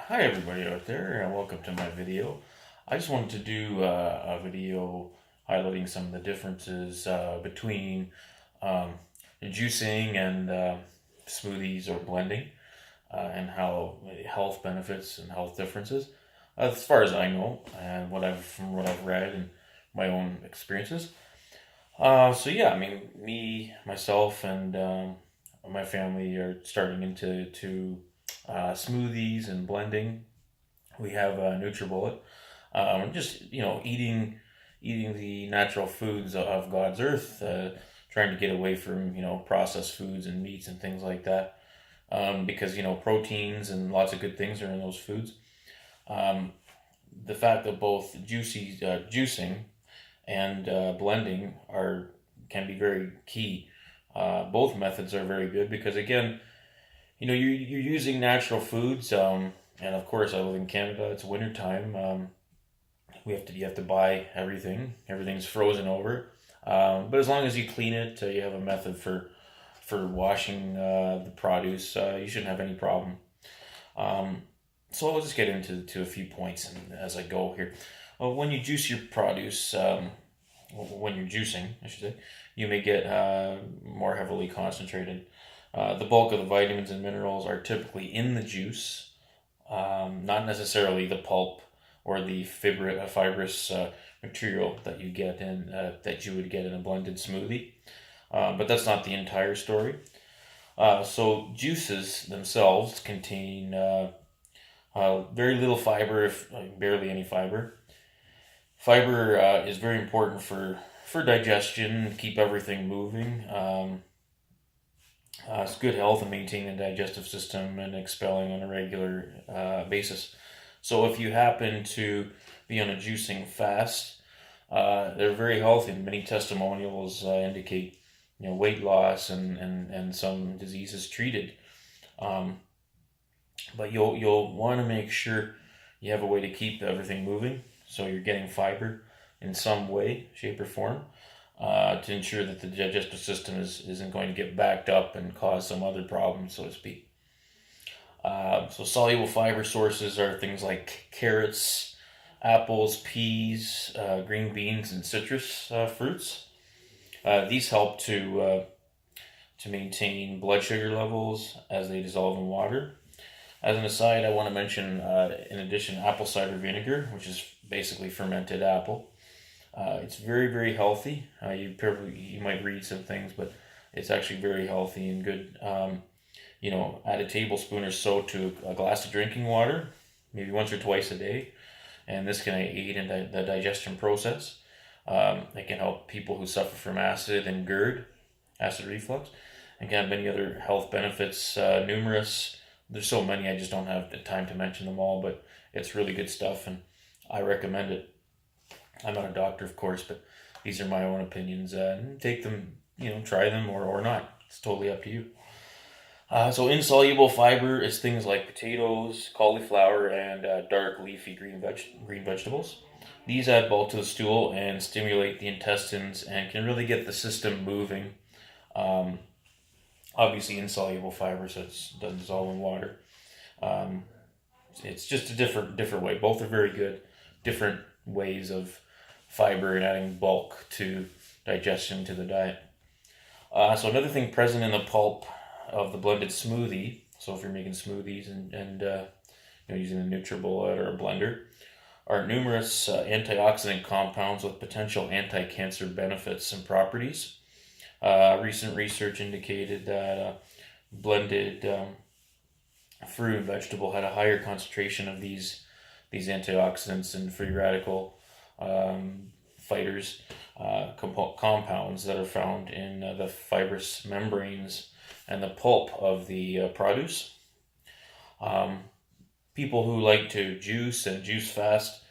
Hi everybody out there, and welcome to my video. I just wanted to do a video highlighting some of the differences between um, juicing and smoothies or blending, and how health benefits and health differences, as far as I know, and from what I've read and my own experiences. So yeah, I mean, myself, and my family are starting into smoothies and blending. We have NutriBullet. Just eating the natural foods of God's earth, trying to get away from processed foods and meats and things like that, because proteins and lots of good things are in those foods. Um, the fact that both juicing and blending are can be very key. Both methods are very good because, again, you're using natural foods. And of course, I live in Canada. It's winter time. You have to buy everything. Everything's frozen over. But as long as you clean it, you have a method for washing the produce. You shouldn't have any problem. Um, so I'll just get into a few points as I go here. When you juice your produce, when you're juicing, I should say, you may get more heavily concentrated. The bulk of the vitamins and minerals are typically in the juice, not necessarily the pulp or the fibrous material that you would get in a blended smoothie. But that's not the entire story. So juices themselves contain very little fiber, if barely any fiber. Fiber is very important for digestion, keep everything moving. It's good health and maintaining the digestive system and expelling on a regular basis. So if you happen to be on a juicing fast, they're very healthy. Many testimonials indicate weight loss and some diseases treated. Um, but you'll want to make sure you have a way to keep everything moving, so you're getting fiber in some way, shape, or form, to ensure that the digestive system isn't going to get backed up and cause some other problem, so to speak. So soluble fiber sources are things like carrots, apples, peas, green beans, and citrus fruits. These help to maintain blood sugar levels as they dissolve in water. As an aside, I want to mention, in addition, apple cider vinegar, which is basically fermented apple. It's very, very healthy. You might read some things, but it's actually very healthy and good. Add a tablespoon or so to a glass of drinking water, maybe once or twice a day, and this can aid in the digestion process. It can help people who suffer from acid and GERD, acid reflux, and can have many other health benefits, numerous. There's so many, I just don't have the time to mention them all, but it's really good stuff, and I recommend it. I'm not a doctor, of course, but these are my own opinions. Take them, try them or not. It's totally up to you. So insoluble fiber is things like potatoes, cauliflower, and dark leafy green vegetables. These add bulk to the stool and stimulate the intestines and can really get the system moving. Um, Obviously insoluble fiber, so it doesn't dissolve in water. Um, it's just a different way. Both are very good, different ways of fiber and adding bulk to digestion to the diet. So another thing present in the pulp of the blended smoothie. So if you're making smoothies and using a NutriBullet or a blender, are numerous antioxidant compounds with potential anti-cancer benefits and properties. Recent research indicated that blended fruit and vegetable had a higher concentration of these antioxidants and free radical fighters, compounds that are found in the fibrous membranes and the pulp of the produce. Um, People who like to juice and juice fast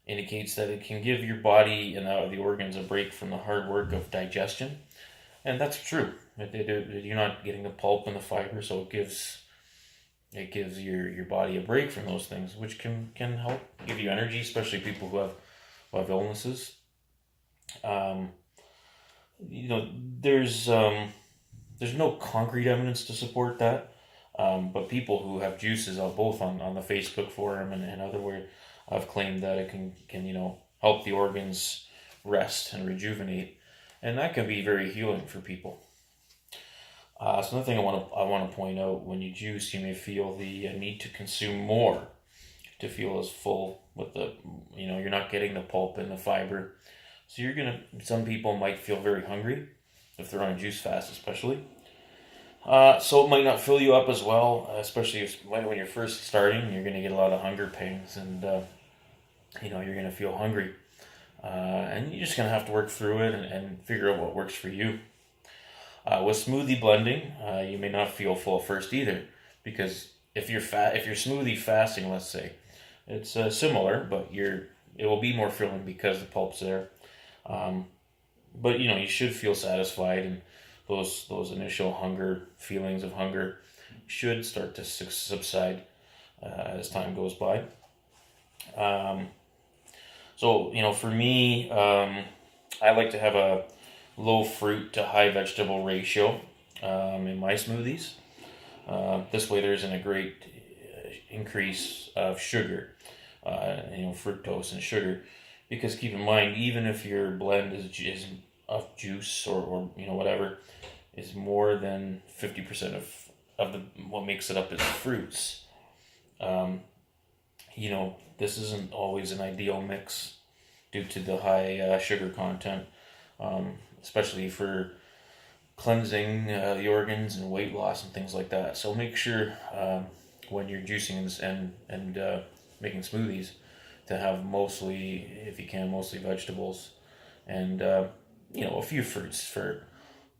indicates that it can give your body and the organs a break from the hard work of digestion, and that's true. You're not getting the pulp and the fiber, so it gives your body a break from those things, which can help give you energy, especially people who have illnesses. Um, you know, there's no concrete evidence to support that. But people who have juices both on the Facebook forum and other where have claimed that it can help the organs rest and rejuvenate, and that can be very healing for people. So another thing I want to point out: when you juice, you may feel the need to consume more to feel as full with you're not getting the pulp and the fiber. So some people might feel very hungry if they're on a juice fast, especially. So it might not fill you up as well, especially when you're first starting. You're going to get a lot of hunger pangs, and you're going to feel hungry. And you're just going to have to work through it and figure out what works for you. With smoothie blending, you may not feel full first either, because if you're smoothie fasting, let's say, it's similar, but it will be more filling because the pulp's there. But you should feel satisfied, and those initial feelings of hunger should start to subside as time goes by. So for me, I like to have a low fruit to high vegetable ratio in my smoothies. This way there isn't a great increase of sugar, fructose and sugar, because keep in mind, even if your blend is of juice or whatever, is more than 50% of what makes it up is fruits. This isn't always an ideal mix due to the high sugar content, especially for cleansing the organs and weight loss and things like that. So make sure when you're juicing and making smoothies to have mostly, if you can, mostly vegetables and a few fruits for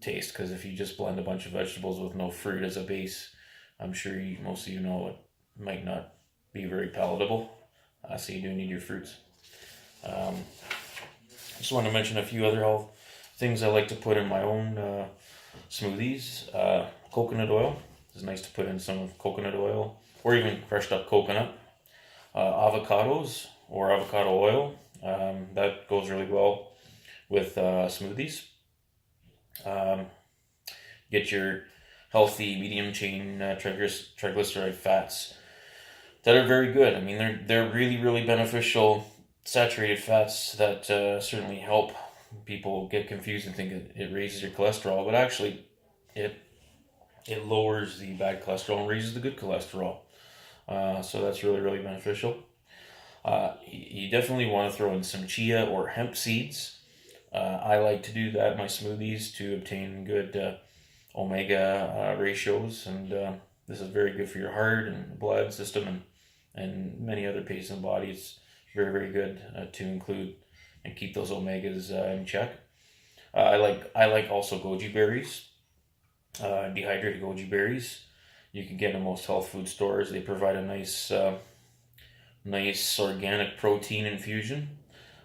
taste. Because if you just blend a bunch of vegetables with no fruit as a base, I'm sure most of know it might not be very palatable. So you do need your fruits. Just want to mention a few other health things I like to put in my own smoothies. Coconut oil. It's nice to put in some coconut oil or even crushed up coconut. Avocados or avocado oil. That goes really well with smoothies. Get your healthy medium chain triglyceride fats that are very good. I mean, they're really, really beneficial saturated fats that certainly help. People get confused and think it raises your cholesterol, but actually it lowers the bad cholesterol and raises the good cholesterol. So that's really, really beneficial. You definitely want to throw in some chia or hemp seeds. I like to do that in my smoothies to obtain good omega ratios, and this is very good for your heart and blood system and many other parts of the body. It's very, very good to include and keep those omegas in check. I like also goji berries, dehydrated goji berries. You can get in most health food stores. They provide a nice organic protein infusion.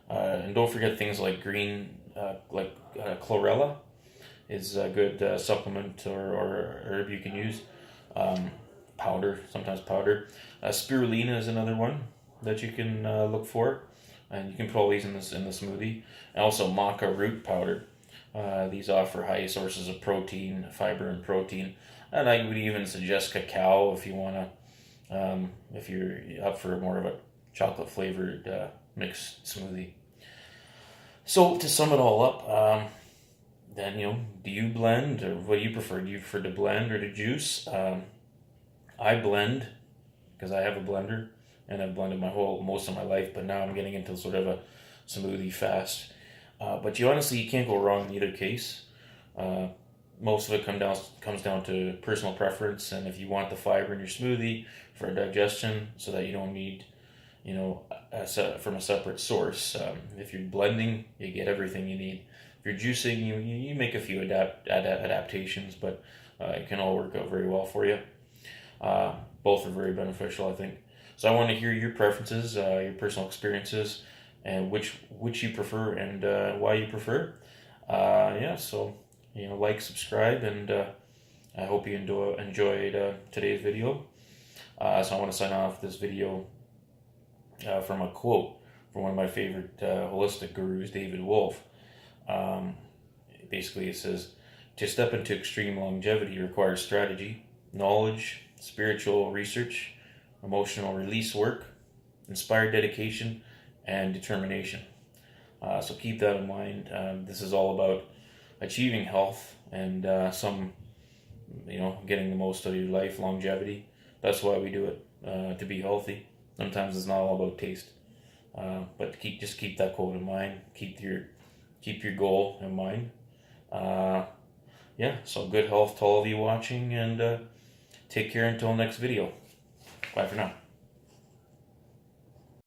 And don't forget things like green, chlorella is a good supplement or herb you can use. Sometimes powder. Spirulina is another one that you can look for, and you can put all these in the smoothie. And also maca root powder. These offer high sources of protein, fiber, and protein. And I would even suggest cacao if you want to, if you're up for more of a chocolate flavored mixed smoothie. So to sum it all up, then do you blend, or what do you prefer? Do you prefer to blend or to juice? I blend because I have a blender, and I've blended most of my life. But now I'm getting into sort of a smoothie fast. But you can't go wrong in either case. Most of it comes down to personal preference, and if you want the fiber in your smoothie for digestion, so that you don't need, from a separate source. If you're blending, you get everything you need. If you're juicing, you make a few adaptations, but it can all work out very well for you. Both are very beneficial, I think. So I want to hear your preferences, your personal experiences, and which you prefer and why you prefer. So like, subscribe, and I hope you enjoyed today's video. So I want to sign off this video from a quote from one of my favorite holistic gurus, David Wolfe. Basically, it says, "To step into extreme longevity requires strategy, knowledge, spiritual research, emotional release work, inspired dedication, and determination. So keep that in mind. This is all about achieving health and getting the most out of your life, longevity. That's why we do it, to be healthy. Sometimes it's not all about taste, but just keep that quote in mind. Keep your goal in mind. So good health to all of you watching, and take care until next video. Bye for now.